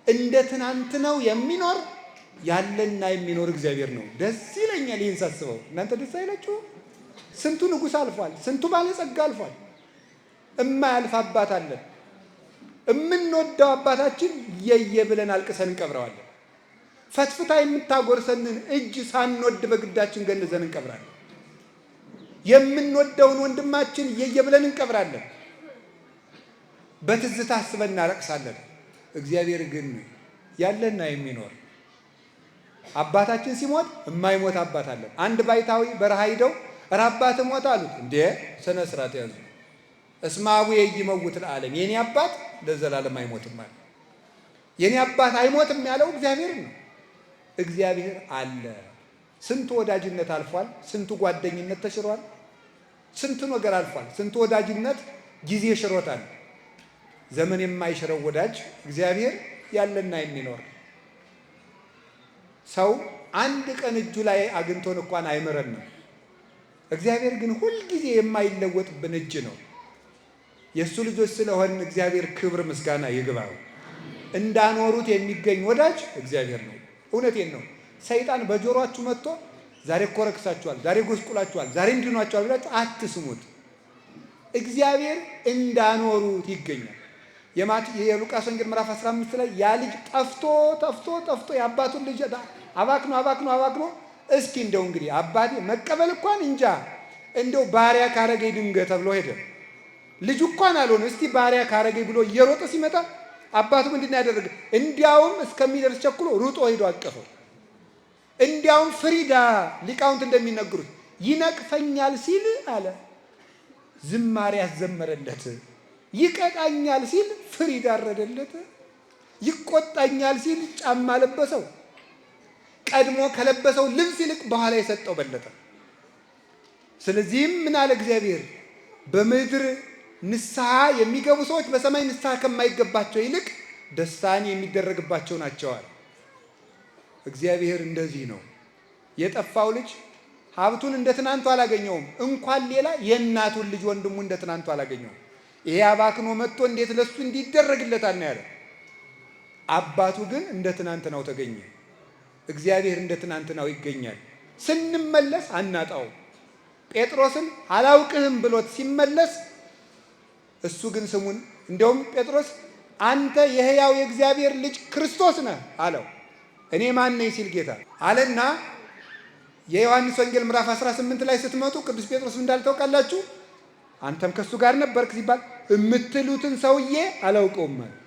እንደ ትናንት ነው የሚኖር ያለና የሚኖር እግዚአብሔር ነው። ደስ ይለኛል ይህን ሳስበው። እናንተ ደስ አይላችሁ? ስንቱ ንጉሥ አልፏል፣ ስንቱ ባለጸጋ አልፏል። እማያልፍ አባት አለን። የምንወደው አባታችን የየ ብለን አልቅሰን እንቀብረዋለን። ፈትፍታ የምታጎርሰንን እጅ ሳንወድ በግዳችን ገንዘን እንቀብራለን። የምንወደውን ወንድማችን የየ ብለን እንቀብራለን። በትዝታ አስበን እናለቅሳለን። እግዚአብሔር ግን ያለና የሚኖር አባታችን ሲሞት የማይሞት አባት አለን። አንድ ባይታዊ በረሃ ሂደው ኧረ አባት ሞት አሉት። እንዴ ስነ ስርዓት ያዙ። እስመ አቡየ ኢይመውት ለዓለም፣ የኔ አባት ለዘላለም አይሞትም አለ። የኔ አባት አይሞትም ያለው እግዚአብሔር ነው። እግዚአብሔር አለ። ስንቱ ወዳጅነት አልፏል፣ ስንቱ ጓደኝነት ተሽሯል፣ ስንቱ ነገር አልፏል፣ ስንቱ ወዳጅነት ጊዜ ሽሮታል። ዘመን የማይሽረው ወዳጅ እግዚአብሔር ያለና የሚኖር ሰው አንድ ቀን እጁ ላይ አግኝቶን እንኳን አይምረንም። እግዚአብሔር ግን ሁልጊዜ የማይለወጥብን እጅ ነው። የእሱ ልጆች ስለሆን እግዚአብሔር ክብር ምስጋና ይግባው። እንዳኖሩት የሚገኝ ወዳጅ እግዚአብሔር ነው። እውነቴን ነው። ሰይጣን በጆሮአችሁ መጥቶ ዛሬ እኮ ረክሳችኋል፣ ዛሬ ጎስቁላችኋል፣ ዛሬ እንድኗችኋል ብላችሁ አትስሙት። እግዚአብሔር እንዳኖሩት ይገኛል። የሉቃስ ወንጌል ምዕራፍ 15 ላይ ያ ልጅ ጠፍቶ የአባቱን ልጅ አባክኖ እስኪ እንደው እንግዲህ አባቴ መቀበል እንኳን እንጃ እንደው ባሪያ ካረገኝ ድንገት ተብሎ ሄደ። ልጁ እንኳን አልሆነ እስቲ ባሪያ ካረገኝ ብሎ እየሮጠ ሲመጣ አባቱ ምንድን ነው ያደረገ? እንዲያውም እስከሚደርስ ቸኩሎ ሩጦ ሄዶ አቀፈው። እንዲያውም ፍሪዳ ሊቃውንት እንደሚነግሩት ይነቅፈኛል ሲል አለ ዝማሬ ያዘመረለት፣ ይቀጣኛል ሲል ፍሪዳ አረደለት፣ ይቆጣኛል ሲል ጫማ ለበሰው። ቀድሞ ከለበሰው ልብስ ይልቅ በኋላ የሰጠው በለጠ። ስለዚህም ምን አለ እግዚአብሔር? በምድር ንስሐ የሚገቡ ሰዎች በሰማይ ንስሐ ከማይገባቸው ይልቅ ደስታን የሚደረግባቸው ናቸዋል። እግዚአብሔር እንደዚህ ነው። የጠፋው ልጅ ሀብቱን እንደ ትናንቱ አላገኘውም። እንኳን ሌላ የእናቱን ልጅ ወንድሙ እንደ ትናንቱ አላገኘውም። ይሄ አባክኖ መጥቶ እንዴት ለሱ እንዲደረግለታል ነው ያለው። አባቱ ግን እንደ ትናንትናው ተገኘ። እግዚአብሔር እንደ ትናንትናው ይገኛል። ስንመለስ አናጣው። ጴጥሮስን አላውቅህም ብሎት ሲመለስ እሱ ግን ስሙን እንደውም ጴጥሮስ አንተ የሕያው የእግዚአብሔር ልጅ ክርስቶስ ነህ አለው። እኔ ማን ነኝ ሲል ጌታ አለና የዮሐንስ ወንጌል ምዕራፍ 18 ላይ ስትመጡ ቅዱስ ጴጥሮስ እንዳልታውቃላችሁ አንተም ከሱ ጋር ነበርክ ሲባል የምትሉትን ሰውዬ አላውቀውም ማለት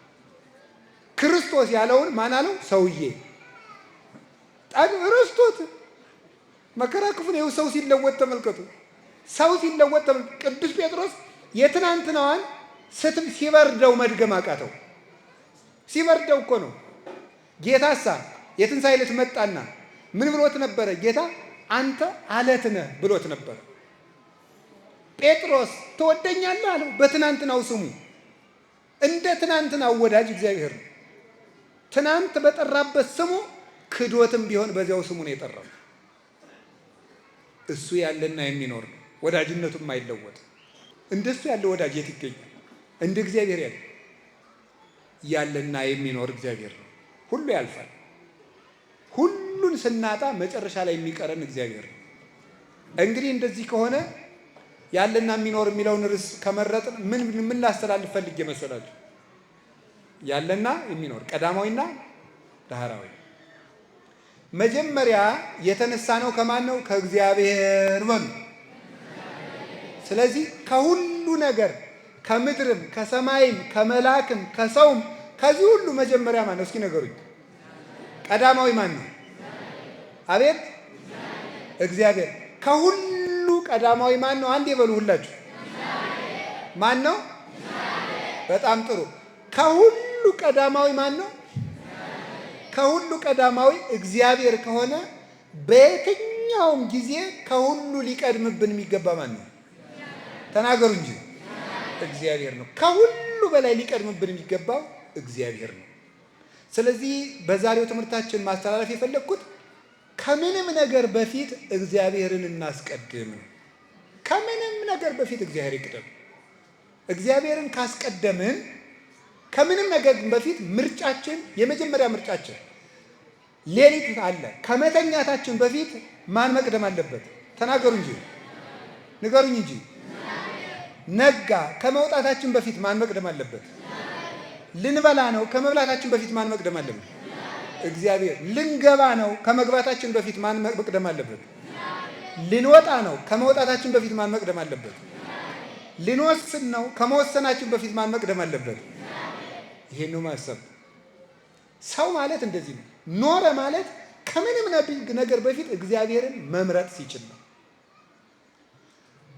ክርስቶስ ያለውን ማን አለው? ሰውዬ ረስቶት መከራ ክፉ ነው። ሰው ሲለወጥ ተመልከቱ። ሰው ሲለወጥ ቅዱስ ጴጥሮስ የትናንትናዋን ሲበርደው መድገም አቃተው። ሲበርደው እኮ ነው። ጌታሳ የትንሣኤ ዕለት መጣና ምን ብሎት ነበረ? ጌታ አንተ አለት ነህ ብሎት ነበረ። ጴጥሮስ ትወደኛለህ አለው። በትናንትናው ስሙ እንደ ትናንትናው ወዳጅ እግዚአብሔር ነው። ትናንት በጠራበት ስሙ ክዶትም ቢሆን በዚያው ስሙ ነው የጠራው። እሱ ያለና የሚኖር ነው። ወዳጅነቱም አይለወጥ። እንደሱ ያለ ወዳጅ የት ይገኛል? እንደ እግዚአብሔር ያለና የሚኖር እግዚአብሔር ነው። ሁሉ ያልፋል። ሁሉን ስናጣ መጨረሻ ላይ የሚቀረን እግዚአብሔር ነው። እንግዲህ እንደዚህ ከሆነ ያለና የሚኖር የሚለውን ርዕስ ከመረጥን ምን ላስተላልፍ ፈልጌ መሰላችሁ? ያለና የሚኖር ቀዳማዊና ዳህራዊ። መጀመሪያ የተነሳ ነው ከማን ነው? ከእግዚአብሔር ነው። ስለዚህ ከሁሉ ነገር ከምድርም ከሰማይም ከመላክም ከሰውም ከዚህ ሁሉ መጀመሪያ ማን ነው? እስኪ ነገሩኝ። ቀዳማዊ ማን ነው? አቤት እግዚአብሔር። ከሁሉ ቀዳማዊ ማን ነው? አንዴ በሉ ሁላችሁ። ማን ነው? በጣም ጥሩ። ከሁሉ ቀዳማዊ ማን ነው? ከሁሉ ቀዳማዊ እግዚአብሔር ከሆነ በየትኛውም ጊዜ ከሁሉ ሊቀድምብን የሚገባ ማን ነው? ተናገሩ እንጂ። እግዚአብሔር ነው። ከሁሉ በላይ ሊቀድምብን የሚገባው እግዚአብሔር ነው። ስለዚህ በዛሬው ትምህርታችን ማስተላለፍ የፈለግኩት ከምንም ነገር በፊት እግዚአብሔርን እናስቀድም ነው። ከምንም ነገር በፊት እግዚአብሔር ይቅደም። እግዚአብሔርን ካስቀደምን ከምንም ነገር በፊት ምርጫችን፣ የመጀመሪያ ምርጫችን ሌሊት አለ። ከመተኛታችን በፊት ማን መቅደም አለበት? ተናገሩ እንጂ ንገሩኝ እንጂ። ነጋ። ከመውጣታችን በፊት ማን መቅደም አለበት? ልንበላ ነው። ከመብላታችን በፊት ማን መቅደም አለበት? እግዚአብሔር። ልንገባ ነው። ከመግባታችን በፊት ማን መቅደም አለበት? ልንወጣ ነው። ከመውጣታችን በፊት ማን መቅደም አለበት? ልንወስን ነው። ከመወሰናችን በፊት ማን መቅደም አለበት? ይሄን ነው ማሰብ። ሰው ማለት እንደዚህ ነው። ኖረ ማለት ከምንም ነገር በፊት እግዚአብሔርን መምረጥ ሲችል ነው።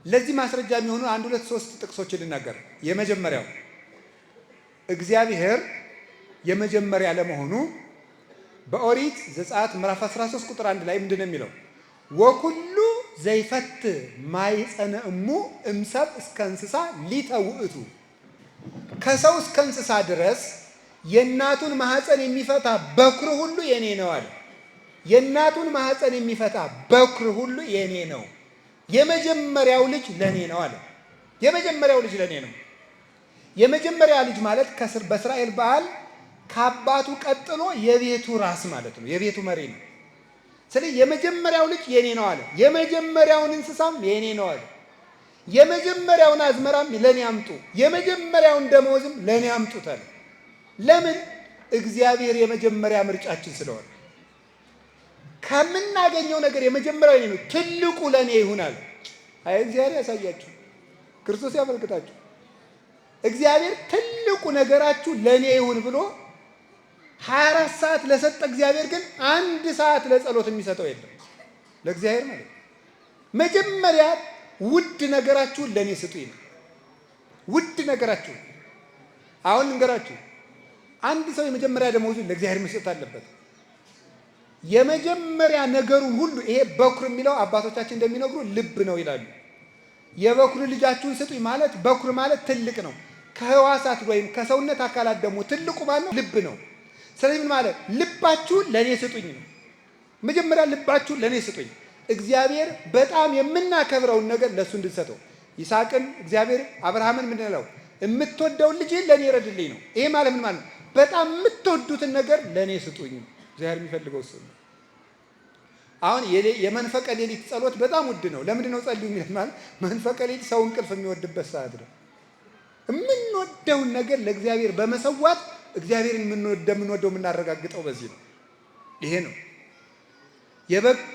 ለዚህ ማስረጃ የሚሆኑ 1 2 3 ጥቅሶችን ልናገር። የመጀመሪያው እግዚአብሔር የመጀመሪያ ለመሆኑ በኦሪት ዘጸአት ምዕራፍ 13 ቁጥር 1 ላይ ምንድን ነው የሚለው? ወኩሉ ዘይፈት ማይጸነ እሙ እምሰብ እስከ እንስሳ ሊተውእቱ። ከሰው እስከ እንስሳ ድረስ የእናቱን ማህፀን የሚፈታ በኩር ሁሉ የኔ ነው አለ። የእናቱን ማህፀን የሚፈታ በኩር ሁሉ የኔ ነው። የመጀመሪያው ልጅ ለኔ ነው አለ። የመጀመሪያው ልጅ ለኔ ነው። የመጀመሪያ ልጅ ማለት በእስራኤል ባህል ከአባቱ ቀጥሎ የቤቱ ራስ ማለት ነው። የቤቱ መሪ ነው። ስለዚህ የመጀመሪያው ልጅ የኔ ነው አለ። የመጀመሪያውን እንስሳም የኔ ነው አለ። የመጀመሪያውን አዝመራም ለኔ አምጡ፣ የመጀመሪያውን ደመወዝም ለኔ አምጡት አለ። ለምን? እግዚአብሔር የመጀመሪያ ምርጫችን ስለሆነ። ከምናገኘው ነገር የመጀመሪያው የኔ ነው፣ ትልቁ ለኔ ይሁናል። አይ እግዚአብሔር ያሳያችሁ፣ ክርስቶስ ያመልክታችሁ። እግዚአብሔር ትልቁ ነገራችሁ ለኔ ይሁን ብሎ 24 ሰዓት ለሰጠ እግዚአብሔር ግን 1 ሰዓት ለጸሎት የሚሰጠው የለም። ለእግዚአብሔር ማለት መጀመሪያ ውድ ነገራችሁን ለኔ ስጡኝ ነው። ውድ ነገራችሁ። አሁን ልንገራችሁ፣ አንድ ሰው የመጀመሪያ ደመወዙን ለእግዚአብሔር መስጠት አለበት። የመጀመሪያ ነገሩን ሁሉ ይሄ በኩር የሚለው አባቶቻችን እንደሚነግሩ ልብ ነው ይላሉ። የበኩር ልጃችሁን ስጡኝ ማለት በኩር ማለት ትልቅ ነው። ከህዋሳት ወይም ከሰውነት አካላት ደግሞ ትልቁ ማለት ነው ልብ ነው። ስለዚህ ምን ማለት ልባችሁን ለኔ ስጡኝ ነው። መጀመሪያ ልባችሁን ለኔ ስጡኝ። እግዚአብሔር በጣም የምናከብረውን ነገር ለሱ እንድንሰጠው። ይስሐቅን እግዚአብሔር አብርሃምን ምንድን ነው? የምትወደውን ልጅ ለኔ ረድልኝ ነው። ይሄ ማለት ምን ማለት ነው? በጣም የምትወዱትን ነገር ለኔ ስጡኝ ነው እግዚአብሔር የሚፈልገው እሱ ነው። አሁን የመንፈቀ ሌሊት ጸሎት በጣም ውድ ነው። ለምንድን ነው ጸልዩ የሚል ማለት? መንፈቀ ሌሊት ሰው እንቅልፍ የሚወድበት ሰዓት ነው። የምንወደውን ነገር ለእግዚአብሔር በመሰዋት እግዚአብሔርን እንደምንወደው የምናረጋግጠው በዚህ ነው። ይሄ ነው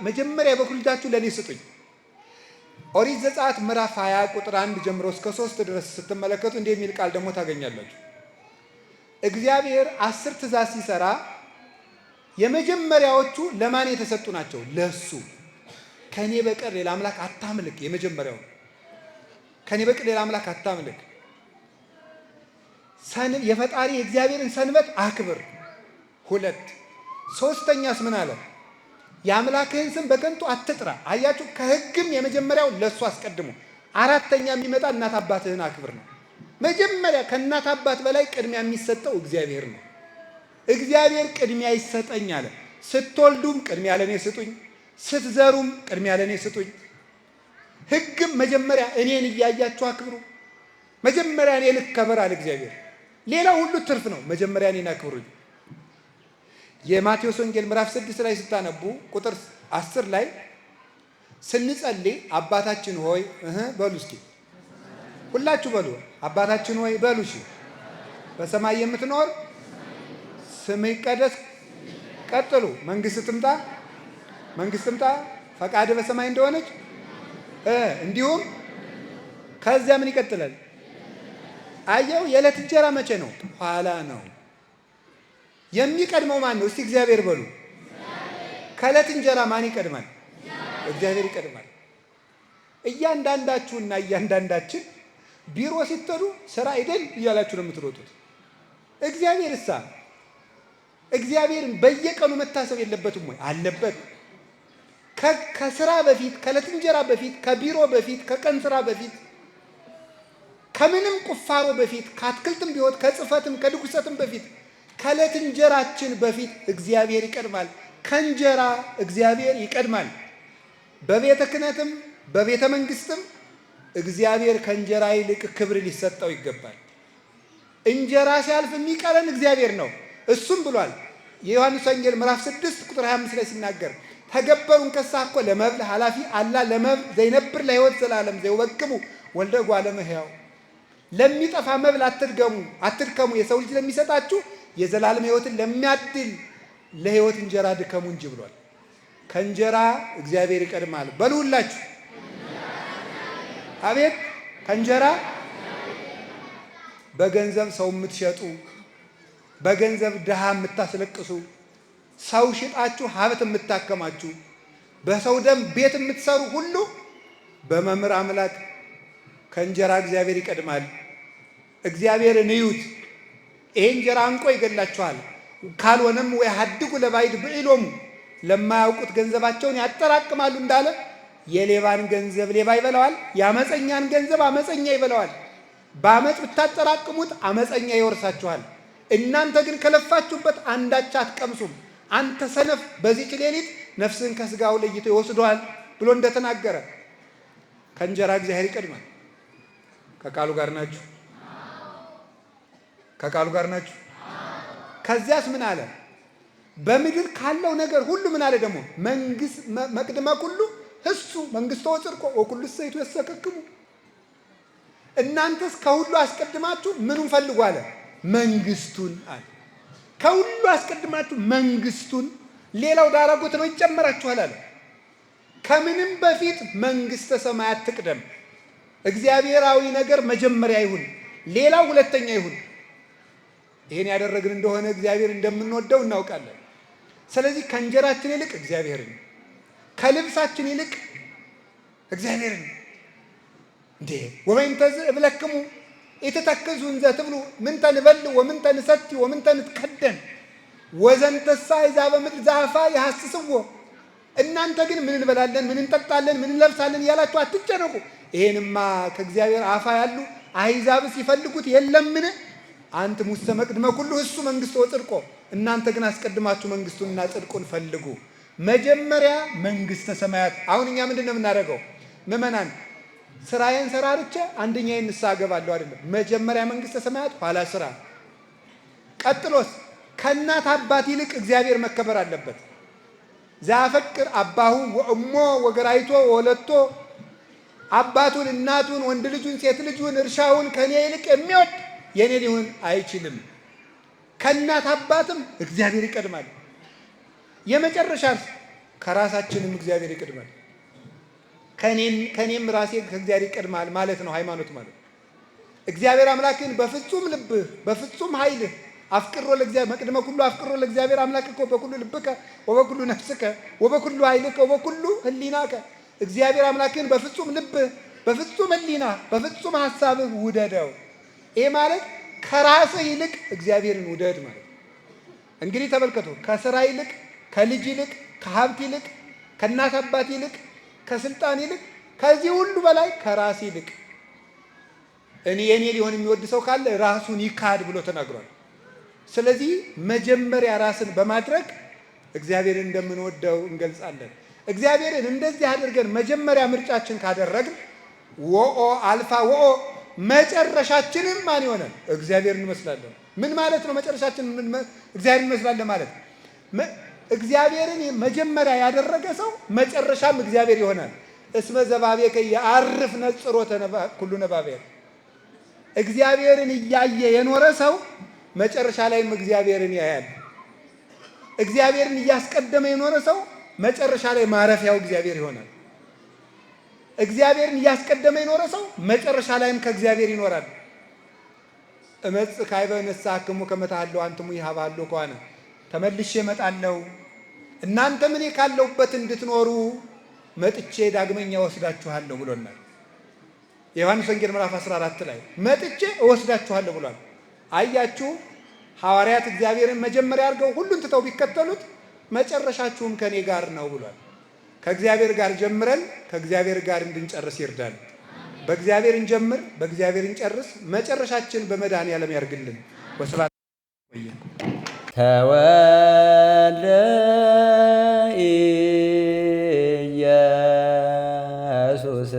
መጀመሪያ የበኩር ልጃችሁ ለኔ ስጡኝ። ኦሪት ዘጸአት ምዕራፍ 20 ቁጥር 1 ጀምሮ እስከ 3 ድረስ ስትመለከቱ እንዲህ የሚል ቃል ደግሞ ታገኛላችሁ። እግዚአብሔር 10 ትእዛዝ ሲሰራ የመጀመሪያዎቹ ለማን የተሰጡ ናቸው? ለሱ። ከኔ በቀር ሌላ አምላክ አታምልክ። የመጀመሪያው ከኔ በቀር ሌላ አምላክ አታምልክ። የፈጣሪ የእግዚአብሔርን ሰንበት አክብር። 2 ሶስተኛስ ምን አለ? የአምላክህን ስም በከንቱ አትጥራ። አያችሁ፣ ከህግም የመጀመሪያው ለሱ አስቀድሞ። 4ተኛ የሚመጣ እናት አባትህን አክብር ነው። መጀመሪያ ከእናት አባት በላይ ቅድሚያ የሚሰጠው እግዚአብሔር ነው። እግዚአብሔር ቅድሚያ ይሰጠኝ አለ። ስትወልዱም ቅድሚያ ለኔ ስጡኝ፣ ስትዘሩም ቅድሚያ ለኔ ስጡኝ። ህግም መጀመሪያ እኔን እያያችሁ አክብሩ። መጀመሪያ እኔ ልከበር አለ እግዚአብሔር። ሌላው ሁሉ ትርፍ ነው። መጀመሪያ እኔን አክብሩኝ። የማቴዎስ ወንጌል ምዕራፍ 6 ላይ ስታነቡ ቁጥር 10 ላይ ስንጸልይ አባታችን ሆይ በሉ እስኪ ሁላችሁ በሉ፣ አባታችን ሆይ በሉ። እሺ፣ በሰማይ የምትኖር ስምህ ይቀደስ። ቀጥሉ፣ መንግስት ትምጣ። መንግስት ትምጣ፣ ፈቃድ በሰማይ እንደሆነች እንዲሁም። ከዚያ ምን ይቀጥላል? አየው፣ የዕለት እንጀራ መቼ ነው? ኋላ ነው። የሚቀድመው ማን ነው? እስቲ እግዚአብሔር በሉ። ከዕለት እንጀራ ማን ይቀድማል? እግዚአብሔር ይቀድማል። እያንዳንዳችሁና እያንዳንዳችን ቢሮ ስትሄዱ ስራ አይደል እያላችሁ ነው የምትሮጡት። እግዚአብሔርን በየቀኑ መታሰብ የለበትም ወይ? አለበት። ከስራ በፊት፣ ከዕለት እንጀራ በፊት፣ ከቢሮ በፊት፣ ከቀን ስራ በፊት፣ ከምንም ቁፋሮ በፊት፣ ከአትክልትም ቢሆን ከጽፈትም ከድጉሰትም በፊት፣ ከዕለት እንጀራችን በፊት እግዚአብሔር ይቀድማል። ከእንጀራ እግዚአብሔር ይቀድማል። በቤተ ክህነትም በቤተ መንግስትም እግዚአብሔር ከእንጀራ ይልቅ ክብር ሊሰጠው ይገባል። እንጀራ ሲያልፍ የሚቀረን እግዚአብሔር ነው። እሱም ብሏል የዮሐንስ ወንጌል ምዕራፍ 6 ቁጥር 25 ላይ ሲናገር ተገበሩን ከሳኮ ለመብል ኃላፊ አላ ለመብል ዘይነብር ለሕይወት ዘላለም ዘይወክሙ ወልደ እጓለ እመሕያው። ለሚጠፋ መብል አትድከሙ፣ የሰው ልጅ ለሚሰጣችሁ የዘላለም ሕይወትን ለሚያድል ለሕይወት እንጀራ ድከሙ እንጂ ብሏል። ከእንጀራ እግዚአብሔር ይቀድማል። በሉላችሁ አቤት። ከእንጀራ በገንዘብ ሰው የምትሸጡ፣ በገንዘብ ድሃ የምታስለቅሱ፣ ሰው ሽጣችሁ ሀብት የምታከማችሁ፣ በሰው ደም ቤት የምትሰሩ ሁሉ በመምህር አምላክ ከእንጀራ እግዚአብሔር ይቀድማል። እግዚአብሔርን እዩት። ይሄ እንጀራ አንቆ ይገላችኋል። ካልሆነም ወይ ሀድጉ ለባይድ ብዕሎሙ ለማያውቁት ገንዘባቸውን ያጠራቅማሉ እንዳለ የሌባን ገንዘብ ሌባ ይበላዋል፣ የአመፀኛን ገንዘብ አመፀኛ ይበላዋል። በአመፅ ብታጠራቅሙት አመፀኛ ይወርሳችኋል። እናንተ ግን ከለፋችሁበት አንዳች አትቀምሱም። አንተ ሰነፍ በዚህች ሌሊት ነፍስን ከስጋው ለይቶ ይወስደዋል ብሎ እንደተናገረ ከእንጀራ እግዚአብሔር ይቀድማል። ከቃሉ ጋር ናችሁ? ከቃሉ ጋር ናችሁ? ከዚያስ ምን አለ? በምድር ካለው ነገር ሁሉ ምን አለ ደግሞ? መንግስት መቅድመ ሁሉ እሱ መንግስቶ ጽድቆ ወኩሉ ሰይቱ ያሰከክሙ። እናንተስ ከሁሉ አስቀድማችሁ ምኑን ፈልጉ አለ? መንግስቱን አለ። ከሁሉ አስቀድማችሁ መንግስቱን፣ ሌላው ዳራጎት ነው ይጨመራችኋል አለ። ከምንም በፊት መንግስተ ሰማያት ትቅደም። እግዚአብሔራዊ ነገር መጀመሪያ ይሁን፣ ሌላው ሁለተኛ ይሁን። ይሄን ያደረግን እንደሆነ እግዚአብሔር እንደምንወደው እናውቃለን። ስለዚህ ከእንጀራችን ይልቅ እግዚአብሔርን፣ ከልብሳችን ይልቅ እግዚአብሔርን እንዴ ወበይንተዝ እብለክሙ ኢትተክዙ እንዘ ትብሉ ምንተ ንበልዕ ወምንተ ንሰቲ ወምንተ ንትከደን ወዘንተሳ ይዛ በምድር ዛፋ ያሐስስዎ። እናንተ ግን ምን እንበላለን፣ ምን እንጠጣለን፣ ምን እንለብሳለን እያላችሁ አትጨነቁ። ይሄንማ ከእግዚአብሔር አፋ ያሉ አሕዛብስ ይፈልጉት የለምን? አንተ ሙስተ መቅድመ ኩሉ እሱ መንግስቶ ጽድቆ። እናንተ ግን አስቀድማችሁ መንግስቱንና ጽድቁን ፈልጉ። መጀመሪያ መንግስተ ሰማያት። አሁን እኛ ምንድን ነው የምናደርገው? ምዕመናን ስራዬን ሰራርቼ አንደኛዬን ንስሐ እገባለሁ አይደለም። መጀመሪያ መንግስተ ሰማያት ኋላ ስራ። ቀጥሎስ ከእናት አባት ይልቅ እግዚአብሔር መከበር አለበት። ዘያፈቅር አባሁ ወእሞ ወገራይቶ ወለቶ አባቱን እናቱን ወንድ ልጁን ሴት ልጁን እርሻውን ከኔ ይልቅ የሚወድ የኔ ሊሆን አይችልም። ከእናት አባትም እግዚአብሔር ይቀድማል። የመጨረሻስ ከራሳችንም እግዚአብሔር ይቀድማል። ከኔም ራሴ ከእግዚአብሔር ይቀድማል ማለት ነው ሃይማኖት ማለት። እግዚአብሔር አምላክን በፍጹም ልብህ በፍጹም ኃይልህ አፍቅሮ ለእግዚአብሔር መቅድመ ኩሉ አፍቅሮ ለእግዚአብሔር አምላክኮ በኩሉ ልብከ ወበኩሉ ነፍስከ ወበኩሉ ኃይልከ ወበኩሉ ህሊናከ። እግዚአብሔር አምላክን በፍጹም ልብህ በፍጹም ህሊና በፍጹም ሐሳብህ ውደደው። ይሄ ማለት ከራስህ ይልቅ እግዚአብሔርን ውደድ ማለት። እንግዲህ ተመልከቱ፣ ከስራ ይልቅ ከልጅ ይልቅ ከሀብት ይልቅ ከእናት አባት ይልቅ ከስልጣን ይልቅ ከዚህ ሁሉ በላይ ከራስ ይልቅ የኔ ሊሆን የሚወድ ሰው ካለ ራሱን ይካድ ብሎ ተናግሯል። ስለዚህ መጀመሪያ ራስን በማድረግ እግዚአብሔርን እንደምንወደው እንገልጻለን። እግዚአብሔርን እንደዚህ አድርገን መጀመሪያ ምርጫችን ካደረግን ወኦ አልፋ ወኦ መጨረሻችንም ማን ይሆናል? እግዚአብሔርን እንመስላለን። ምን ማለት ነው? መጨረሻችን እግዚአብሔርን እንመስላለን ማለት እግዚአብሔርን መጀመሪያ ያደረገ ሰው መጨረሻም እግዚአብሔር ይሆናል። እስመ ዘባቤከ የአርፍ ነጽሮተ ኩሉ ነባቤር። እግዚአብሔርን እያየ የኖረ ሰው መጨረሻ ላይም እግዚአብሔርን ያያል። እግዚአብሔርን እያስቀደመ የኖረ ሰው መጨረሻ ላይ ማረፊያው እግዚአብሔር ይሆናል። እግዚአብሔርን እያስቀደመ የኖረ ሰው መጨረሻ ላይም ከእግዚአብሔር ይኖራል። እመጽእ ካዕበ ንስሐክሙ ከመ ተሃልዉ አንትሙ ይሃባሉ ከሆነ ተመልሼ እመጣለሁ እናንተም እኔ ካለሁበት እንድትኖሩ መጥቼ ዳግመኛ ወስዳችኋለሁ ብሎናል። የዮሐንስ ወንጌል ምዕራፍ 14 ላይ መጥቼ እወስዳችኋለሁ ብሏል። አያችሁ፣ ሐዋርያት እግዚአብሔርን መጀመሪያ አድርገው ሁሉን ትተው ቢከተሉት መጨረሻችሁም ከኔ ጋር ነው ብሏል። ከእግዚአብሔር ጋር ጀምረን ከእግዚአብሔር ጋር እንድንጨርስ ይርዳል። በእግዚአብሔር እንጀምር፣ በእግዚአብሔር እንጨርስ። መጨረሻችን በመድኃኔዓለም ያርግልን። ወስብሐት ተወልደ ኢየሱስ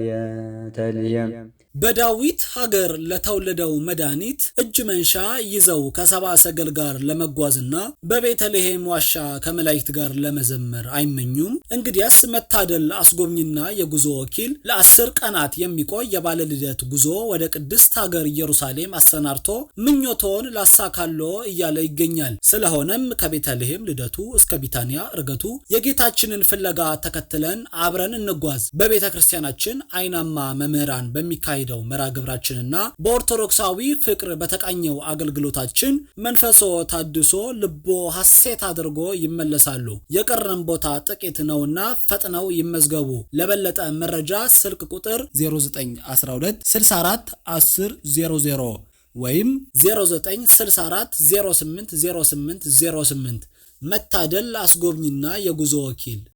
በቤተልሔም። በዳዊት ሀገር ለተወለደው መድኃኒት እጅ መንሻ ይዘው ከሰብአ ሰገል ጋር ለመጓዝና በቤተልሔም ዋሻ ከመላእክት ጋር ለመዘመር አይመኙም? እንግዲያስ መታደል አስጎብኝና የጉዞ ወኪል ለ10 ቀናት የሚቆይ የባለ ልደት ጉዞ ወደ ቅድስት ሀገር ኢየሩሳሌም አሰናርቶ ምኞቶን ላሳካሎ እያለ ይገኛል። ስለሆነም ከቤተልሔም ልደቱ እስከ ቢታንያ እርገቱ የጌታችንን ፍለጋ ተከትለን አብረን እንጓዝ። በቤተ ክርስቲያናችን አይናማ መምህራን በሚካሄደው መርሐ ግብራችንና በኦርቶዶክሳዊ ፍቅር በተቃኘው አገልግሎታችን መንፈሶ ታድሶ ልቦ ሐሴት አድርጎ ይመለሳሉ። የቀረን ቦታ ጥቂት ነውና ፈጥነው ይመዝገቡ። ለበለጠ መረጃ ስልክ ቁጥር 0912 64 10 00 ወይም 0964 08 08 08። መታደል አስጎብኝና የጉዞ ወኪል